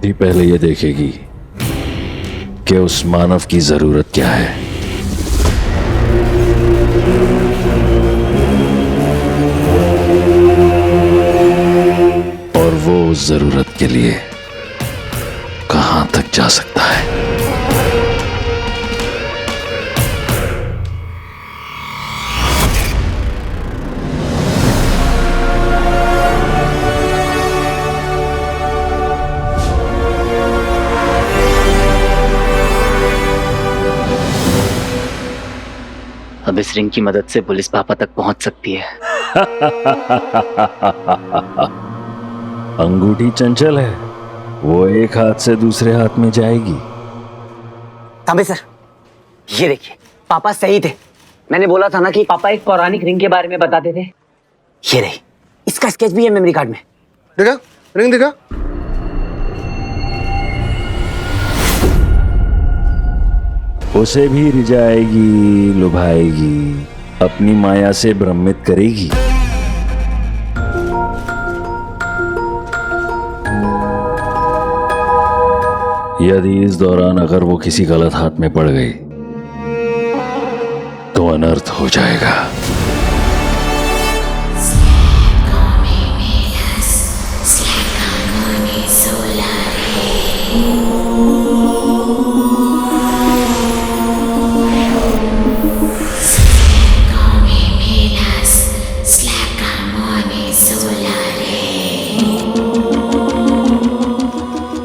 अंगूठी पहले ये देखेगी कि उस मानव की जरूरत क्या है। और वो उस जरूरत के लिए कहां तक जा सकता है। अब इस रिंग की मदद से पुलिस पापा तक पहुंच सकती है। अंगूठी चंचल है, वो एक हाथ से दूसरे हाथ में जाएगी। तांबे सर, ये देखिए, पापा सही थे। मैंने बोला था ना कि पापा एक पौराणिक रिंग के बारे में बताते थे। ये रही, इसका स्केच भी है मेमोरी कार्ड में। देखा रिंग, देखा। उसे भी रिझाएगी, लुभाएगी, अपनी माया से भ्रमित करेगी। यदि इस दौरान अगर वो किसी गलत हाथ में पड़ गई तो अनर्थ हो जाएगा।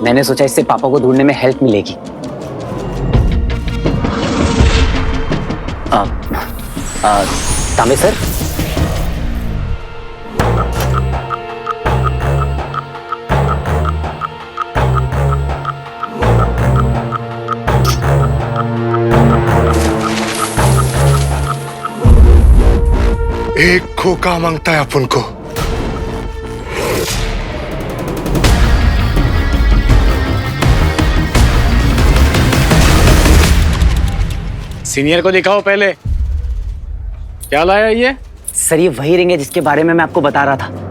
मैंने सोचा इससे पापा को ढूंढने में हेल्प मिलेगी। तांबे सर, एक खोका मांगता है अपन को। सीनियर को दिखाओ पहले, क्या लाया ये? सर ये वही रिंग है जिसके बारे में मैं आपको बता रहा था।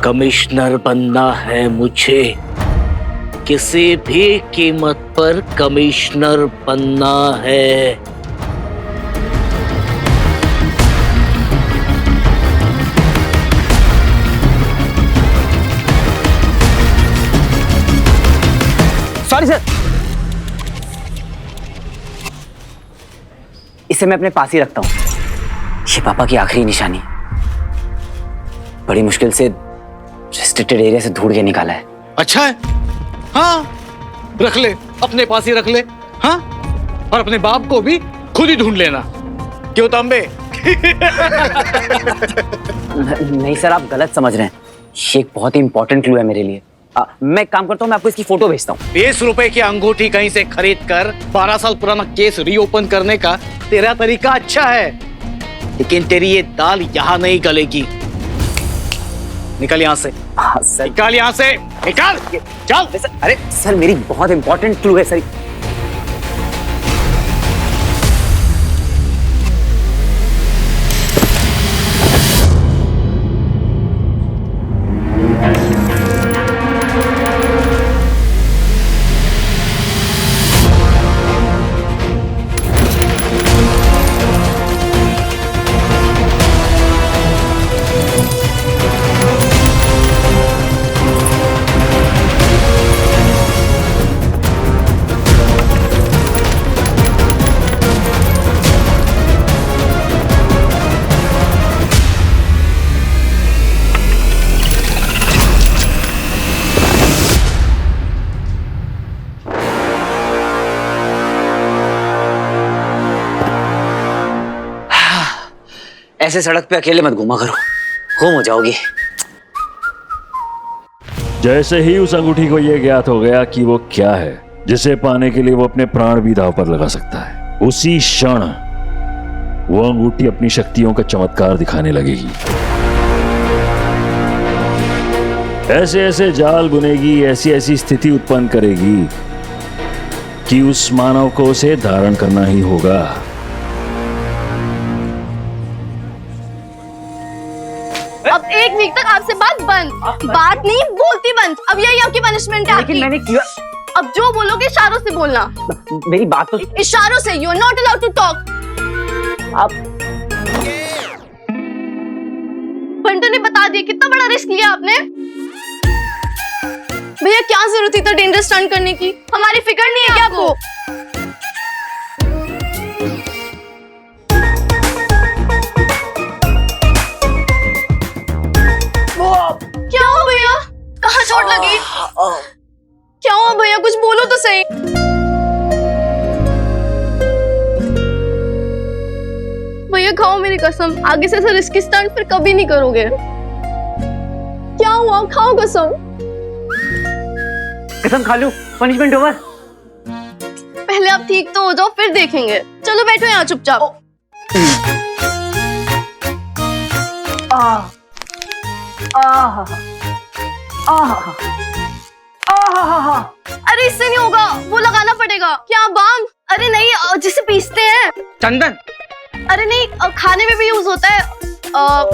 कमिश्नर बनना है मुझे, किसी भी कीमत पर कमिश्नर बनना है। सॉरी सर, इसे मैं अपने पास ही रखता हूं। ये पापा की आखिरी निशानी, बड़ी मुश्किल से रेस्ट्रिक्टेड एरिया से ढूंढ के निकाला है। अच्छा है, हाँ रख ले, अपने पास ही रख ले। हाँ, और अपने बाप को भी खुद ही ढूंढ लेना। क्यों तांबे? नहीं सर, आप गलत समझ रहे हैं। ये एक बहुत ही इंपॉर्टेंट क्लू है मेरे लिए। मैं एक काम करता हूँ, मैं आपको इसकी फोटो भेजता हूँ। 20 रुपए की अंगूठी कहीं से खरीद कर 12 साल पुराना केस रीओपन करने का तेरा तरीका अच्छा है, लेकिन तेरी ये दाल यहाँ नहीं गलेगी। निकल यहाँ से। हाँ सर। निकाल यहाँ से, निकाल, चल। अरे सर, मेरी बहुत इंपॉर्टेंट क्लू है सर। ऐसे सड़क पे अकेले मत घूमा करो, गुम हो जाओगी। जैसे ही उस अंगूठी को यह ज्ञात हो गया कि वो क्या है जिसे पाने के लिए वो अपने प्राण भी दांव पर लगा सकता है, उसी क्षण वो अंगूठी अपनी शक्तियों का चमत्कार दिखाने लगेगी। ऐसे ऐसे जाल बुनेगी, ऐसी ऐसी स्थिति उत्पन्न करेगी कि उस मानव को उसे धारण करना ही होगा। अब 1 वीक तक आपसे बात बंद, बात नहीं बोलती बंद। अब यही आपकी पनिशमेंट है। लेकिन मैंने किया। अब जो बोलोगे इशारों से बोलना। मेरी बात तो इशारों से। You are not allowed to talk. आप बंटू ने बता दिया, कितना बड़ा रिस्क लिया आपने। भैया क्या जरूरत थी इतना डेंजरस स्टंट करने की? हमारी फिक्र नहीं है क्या आपको? क्या हुआ भैया? कहाँ चोट लगी? क्या हुआ भैया? कुछ बोलो तो सही। भैया खाओ मेरी कसम, आगे से ऐसा रिस्की स्टंट फिर कभी नहीं करोगे। क्या हुआ? खाओ कसम। कसम खा लूं, पनिशमेंट ओवर। पहले आप ठीक तो हो जाओ, फिर देखेंगे। चलो बैठो यहाँ चुपचाप। अरे इससे नहीं होगा, वो लगाना पड़ेगा। क्या बाम? अरे नहीं, जिसे पीसते हैं। चंदन। अरे नहीं, खाने में भी यूज होता है,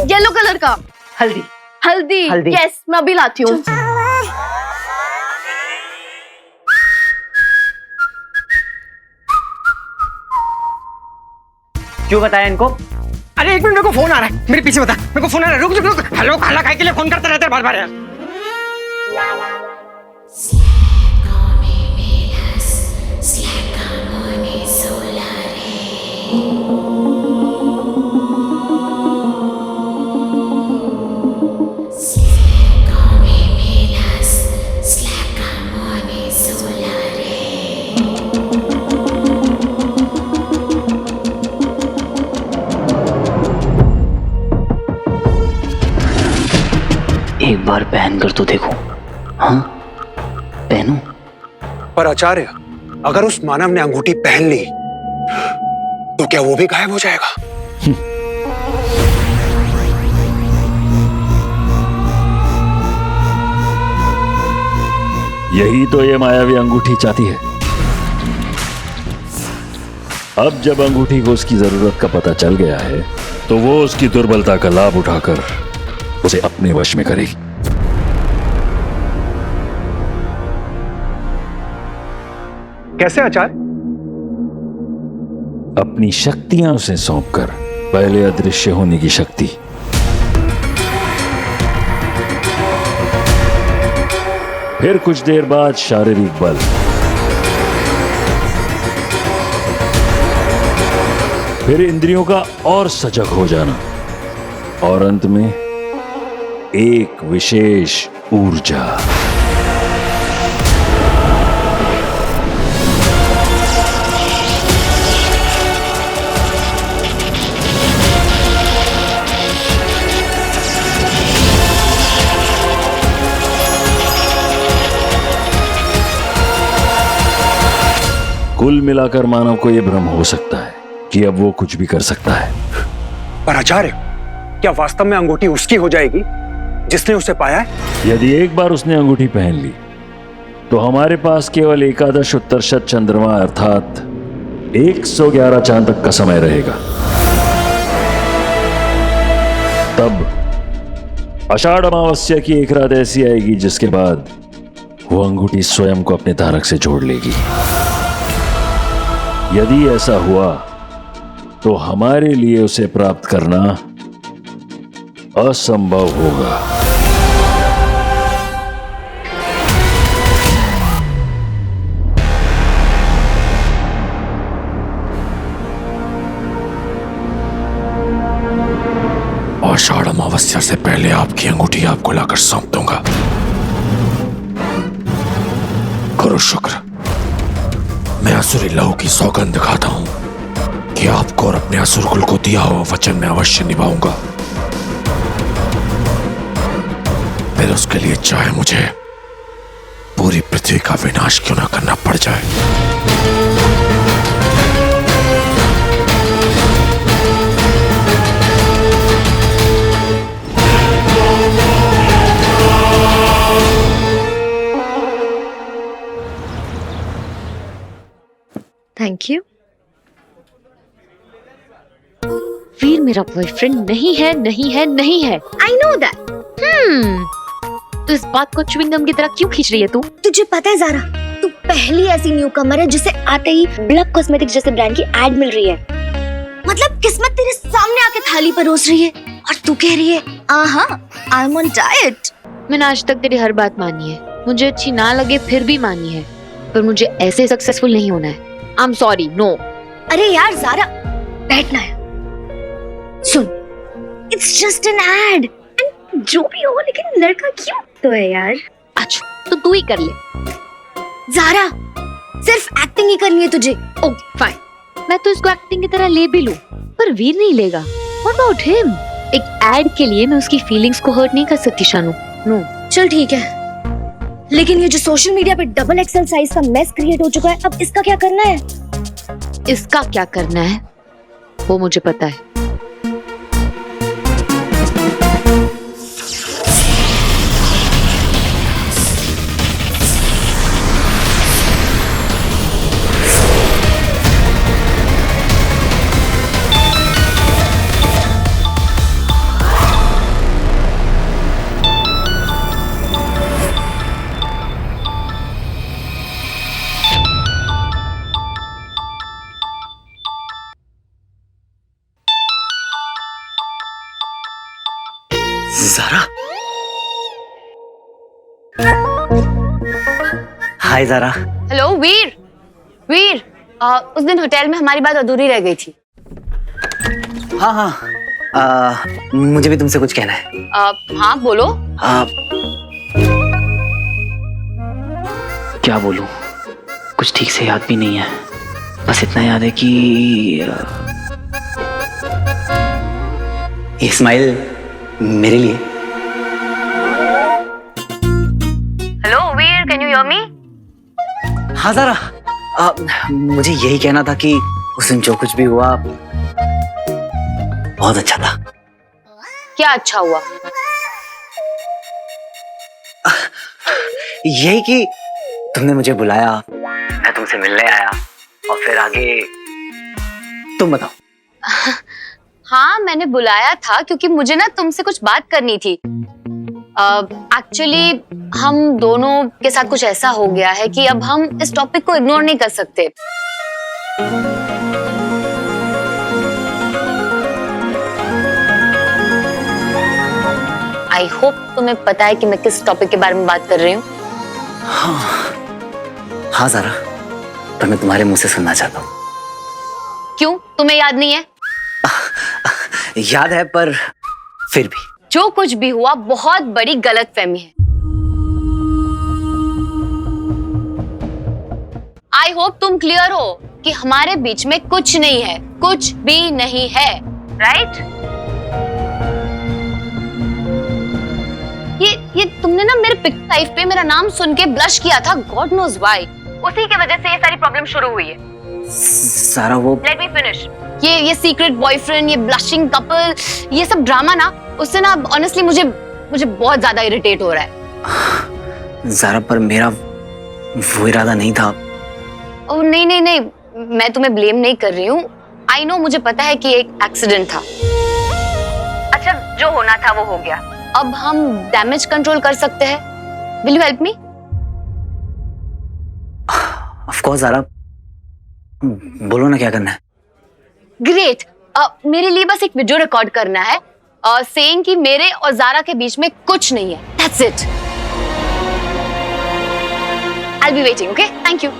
येलो कलर का। हल्दी। हल्दी। हल्दी। यस, मैं अभी लाती हूँ। क्यों बताया इनको? अरे 1 मिनट, मेरे को फोन आ रहा है, मेरे पीछे बता। मेरे को फोन आ रहा है, रुक रुक रुक। हेलो, खाना खाए के लिए फोन करते रहते हैं बार-बार यार। एक बार पहन कर तो देखो। हाँ, पहनो। पर आचार्य, अगर उस मानव ने अंगूठी पहन ली तो क्या वो भी गायब हो जाएगा? यही तो ये मायावी अंगूठी चाहती है। अब जब अंगूठी को उसकी जरूरत का पता चल गया है तो वो उसकी दुर्बलता का लाभ उठाकर उसे अपने वश में करेगी। कैसे आचार्य? अपनी शक्तियां उसे सौंपकर, पहले अदृश्य होने की शक्ति, फिर कुछ देर बाद शारीरिक बल, फिर इंद्रियों का और सजग हो जाना, और अंत में एक विशेष ऊर्जा। कुल मिलाकर मानव को यह भ्रम हो सकता है कि अब वो कुछ भी कर सकता है। पर आचार्य, क्या वास्तव में अंगूठी उसकी हो जाएगी जिसने उसे पाया है? यदि एक बार उसने अंगूठी पहन ली तो हमारे पास केवल एकादश उत्तरशत चंद्रमा अर्थात 111 चांद तक का समय रहेगा। तब आषाढ़ अमावस्या की एक रात ऐसी आएगी जिसके बाद वो अंगूठी स्वयं को अपने धारक से जोड़ लेगी। यदि ऐसा हुआ तो हमारे लिए उसे प्राप्त करना असंभव होगा। आषाढ़ अमावस्या से पहले आपकी अंगूठी आपको लाकर सौंप दूंगा। करो शुक्र। मैं असुरी लहू की सौगंध खाता हूं कि आपको और अपने असुरकुल को दिया हुआ वचन मैं अवश्य निभाऊंगा। फिर उसके लिए चाहे मुझे पूरी पृथ्वी का विनाश क्यों ना करना पड़ जाए। Thank you. वीर मेरा बॉयफ्रेंड नहीं है, नहीं है, नहीं है। I know that. तो इस बात को च्युइंगम की तरह क्यों खींच रही है तू? तुझे पता है ज़ारा, तू पहली ऐसी न्यूकमर है जिसे आते ही ब्लक कॉस्मेटिक्स जैसे ब्रांड की एड मिल रही है। मतलब किस्मत तेरे सामने आके थाली परोस रही है और तू कह रही है आई एम ऑन डाइट। मैंने आज तक तेरी हर बात मानी है, मुझे अच्छी ना लगे फिर भी मानी है, पर मुझे ऐसे सक्सेसफुल नहीं होना है। I am sorry, no. अरे यार ज़ारा, बैठना है। सुन, इट्स जस्ट एन एड, जो भी हो, लेकिन लड़का क्यों तो है यार। अच्छा तो तू ही कर ले। ज़ारा, सिर्फ एक्टिंग ही करनी है तुझे। ओह फाइन, मैं तो इसको एक्टिंग की तरह ले भी लूं, पर वीर नहीं लेगा। What about him? एक एड के लिए मैं उसकी फीलिंग्स को हर्ट नहीं कर सकती शानू। नो। चल ठीक है, लेकिन ये जो सोशल मीडिया पे डबल एक्सेल साइज का मेस क्रिएट हो चुका है, अब इसका क्या करना है? इसका क्या करना है वो मुझे पता है। ज़ारा, हाय ज़ारा। हेलो वीर। वीर, उस दिन होटल में हमारी बात अधूरी रह गई थी। हाँ, मुझे भी तुमसे कुछ कहना है। हाँ बोलो। क्या बोलूं, कुछ ठीक से याद भी नहीं है। बस इतना याद है कि ये स्माइल मेरे लिए। Hello Veer, can you hear me? हाँ ज़ारा, मुझे यही कहना था कि उस दिन जो कुछ भी हुआ बहुत अच्छा था। क्या अच्छा हुआ? यही कि तुमने मुझे बुलाया, मैं तुमसे मिलने आया, और फिर आगे तुम बताओ। हाँ मैंने बुलाया था क्योंकि मुझे ना तुमसे कुछ बात करनी थी। एक्चुअली हम दोनों के साथ कुछ ऐसा हो गया है कि अब हम इस टॉपिक को इग्नोर नहीं कर सकते। आई होप तुम्हें पता है कि मैं किस टॉपिक के बारे में बात कर रही हूँ। हाँ ज़ारा, पर मैं तुम्हारे मुंह से सुनना चाहता हूँ। क्यों, तुम्हें याद नहीं है? याद है, पर फिर भी। जो कुछ भी हुआ बहुत बड़ी गलतफहमी है। आई होप तुम क्लियर हो कि हमारे बीच में कुछ नहीं है, कुछ भी नहीं है, राइट? ये तुमने ना मेरे पिक लाइफ पे मेरा नाम सुन के ब्लश किया था, गॉड नोज व्हाई। उसी की वजह से ये सारी प्रॉब्लम शुरू हुई है। सारा वो लेट मी फिनिश। ये सीक्रेट बॉयफ्रेंड, ये ब्लशिंग कपल, ये सब ड्रामा ना, उससे ना ऑनेस्टली मुझे बहुत ज्यादा इरिटेट हो रहा है। ज़ारा, पर मेरा वो इरादा नहीं था। ओह नहीं, मैं तुम्हें ब्लेम नहीं कर रही हूँ। आई नो, मुझे पता है कि एक एक्सीडेंट था। अच्छा, जो होना था वो हो गया। अब हम डैमेज कंट्रोल कर सकते हैं। Will you help me? Of course Zara, बोलो ना क्या करना है। ग्रेट। मेरे लिए बस एक वीडियो रिकॉर्ड करना है सेइंग कि मेरे और ज़ारा के बीच में कुछ नहीं है। That's it. I will be waiting, okay? Thank you.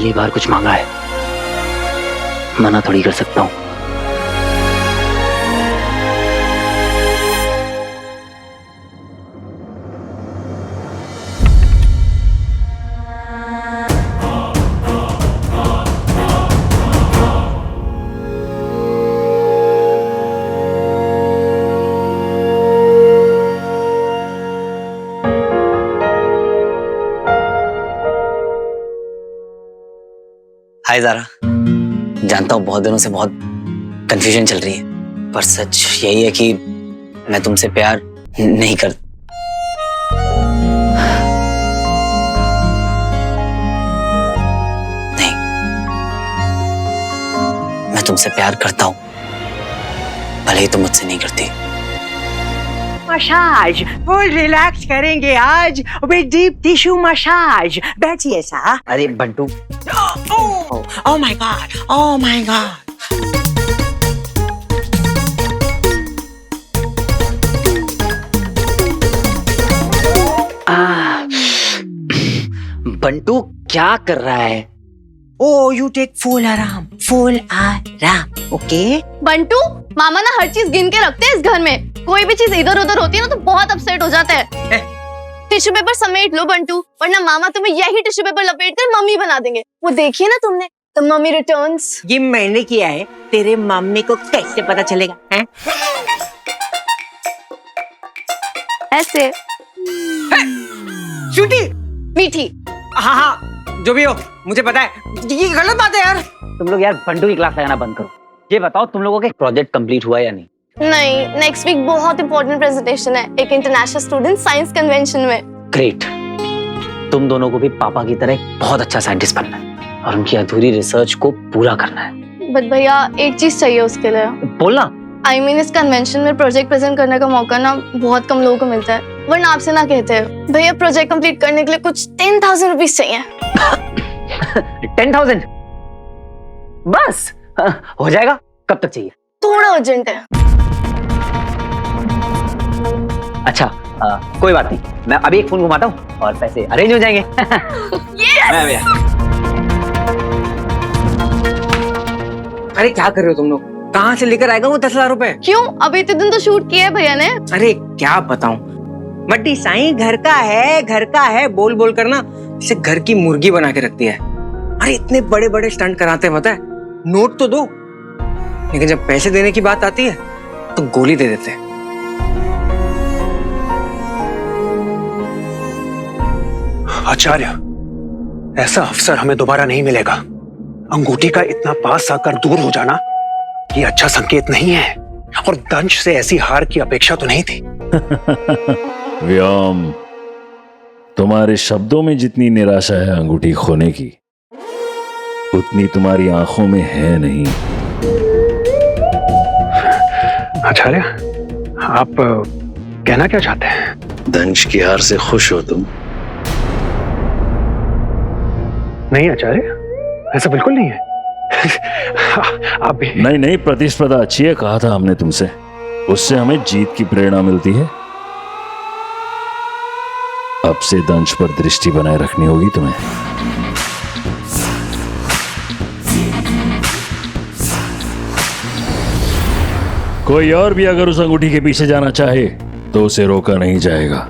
पहली बार कुछ मांगा है, मना थोड़ी कर सकता हूं। हाय ज़ारा, जानता हूँ बहुत दिनों से बहुत कंफ्यूजन चल रही है, पर सच यही है कि मैं तुमसे प्यार नहीं कर नहीं, मैं तुमसे प्यार करता हूँ, भले ही तुम मुझसे नहीं करती। मसाज फुल रिलैक्स करेंगे आज विद डीप टिश्यू मसाज। बैठिए सा। अरे Bantu, oh my God, oh my God. Bantu क्या कर रहा है? Oh, you take full आराम, full आराम, ओके? बंटू, मामा ना हर चीज गिन के रखते हैं इस घर में। कोई भी चीज इधर उधर होती है ना तो बहुत अपसेट हो जाते हैं। टिश्यू पेपर समेट लो बंटू, वरना मामा तुम्हें यही टिश्यू पेपर लपेट कर मम्मी बना देंगे। वो देखिए ना तुमने, द मम्मी रिटर्न्स। ये मैंने किया है, तेरे मम्मी को कैसे पता चलेगा? हैं? ऐसे छुट्टी मीठी। हाँ हाँ, जो भी हो, मुझे पता है ये गलत बात है यार। तुम लोग यार बंटू की क्लास लगाना बंद करो। ये बताओ तुम लोगों के प्रोजेक्ट कंप्लीट हुआ या नहीं? नहीं, नेक्स्ट वीक बहुत इंपॉर्टेंट प्रेजेंटेशन है एक इंटरनेशनल स्टूडेंट साइंस कन्वेंशन में। ग्रेट, तुम दोनों को भी पापा की तरह एक बहुत अच्छा साइंटिस्ट बनना है और उनकी अधूरी रिसर्च को पूरा करना है। बट भैया एक चीज चाहिए उसके लिए। बोलना। I mean, इस कन्वेंशन में प्रोजेक्ट प्रेजेंट करने का मौका ना बहुत कम लोगों को मिलता है, वरना आपसे ना कहते हैं भैया प्रोजेक्ट कंप्लीट करने के लिए कुछ 10,000 रुपीज चाहिए। 10,000 बस? हो जाएगा। कब तक चाहिए? थोड़ा अर्जेंट है। अच्छा, कोई बात नहीं, मैं अभी एक फोन घुमाता हूँ और पैसे अरेंज हो जाएंगे। अरे क्या कर रहे हो तुम लोग? कहाँ से लेकर आएगा वो 10,000 रुपए? क्यों? अभी इतने दिन तो शूट किया है भैया ने। अरे क्या बताऊं, बड्डी साईं घर का है बोल बोल कर ना इसे घर की मुर्गी बना के रखती है। अरे इतने बड़े बड़े स्टंट कराते हैं, पता है? नोट तो दो, लेकिन जब पैसे देने की बात आती है तो गोली दे देते हैं। आचार्य, ऐसा अवसर हमें दोबारा नहीं मिलेगा। अंगूठी का इतना पास आकर दूर हो जाना ये अच्छा संकेत नहीं है, और दंश से ऐसी हार की अपेक्षा तो नहीं थी। व्योम, तुम्हारे शब्दों में जितनी निराशा है अंगूठी खोने की, उतनी तुम्हारी आंखों में है नहीं। आचार्य, आप कहना क्या चाहते हैं? दंश की हार से खुश हो तुम? नहीं आचार्य, ऐसा बिल्कुल नहीं है। आप भी नहीं नहीं, प्रतिस्पर्धा अच्छी है, कहा था हमने तुमसे, उससे हमें जीत की प्रेरणा मिलती है। अब से दंश पर दृष्टि बनाए रखनी होगी तुम्हें। कोई और भी अगर उस अंगूठी के पीछे जाना चाहे तो उसे रोका नहीं जाएगा।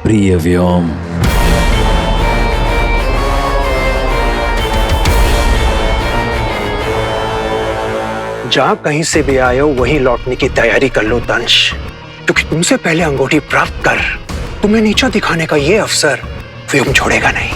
प्रिय व्योम, जहां कहीं से भी आए हो वहीं लौटने की तैयारी कर लो दंश, क्योंकि तुमसे पहले अंगूठी प्राप्त कर तुम्हें नीचा दिखाने का ये अवसर व्योम छोड़ेगा नहीं।